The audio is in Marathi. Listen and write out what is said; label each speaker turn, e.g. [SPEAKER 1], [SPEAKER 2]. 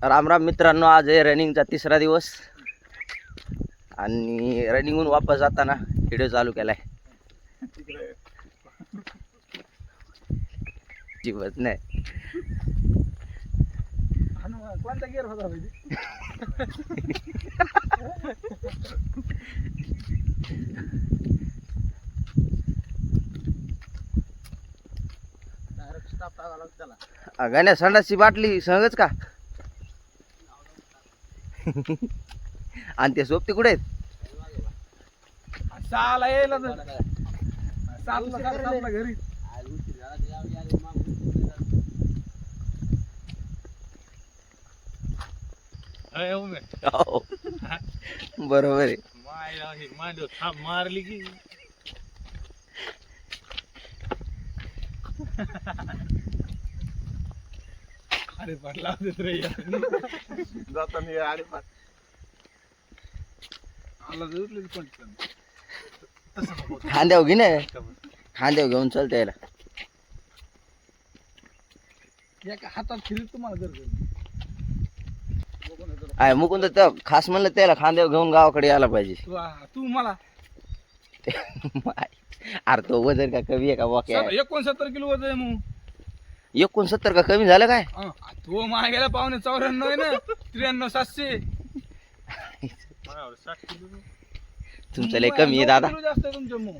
[SPEAKER 1] राम राम मित्रांनो, आज आहे रनिंगचा तिसरा दिवस आणि रनिंगहून वापस जाताना व्हिडिओ चालू केलाय. जीवत नाही.
[SPEAKER 2] कोणता गिअर होता
[SPEAKER 1] गाण्या संडासची बाटली सहजच का? आणि ते सोबती कुठे आहेत?
[SPEAKER 2] साला येईल सापला घरी.
[SPEAKER 1] हो. बरोबर आहे.
[SPEAKER 2] मारली की अरे पटला रे जाताना अरे पाट आला जुटली पण
[SPEAKER 1] खांद्यावर घे ना, खांद्यावर घेऊन चलता यायला.
[SPEAKER 2] एका हातात फिरत तुम्हाला जर
[SPEAKER 1] आहे मुकुंद, तर खास म्हणलं त्याला खांद्यावर घेऊन गावाकडे यायला पाहिजे.
[SPEAKER 2] तू मला
[SPEAKER 1] अरे तो वजन का कमी आहे का? वाक्य
[SPEAKER 2] 69 किलो वजन आहे मग.
[SPEAKER 1] 69 का कमी झालं काय?
[SPEAKER 2] तो मागेला 94 आहे ना. 93 700
[SPEAKER 1] तुमचं लय कमी आहे दादा.
[SPEAKER 2] जास्त आहे तुमचं मग.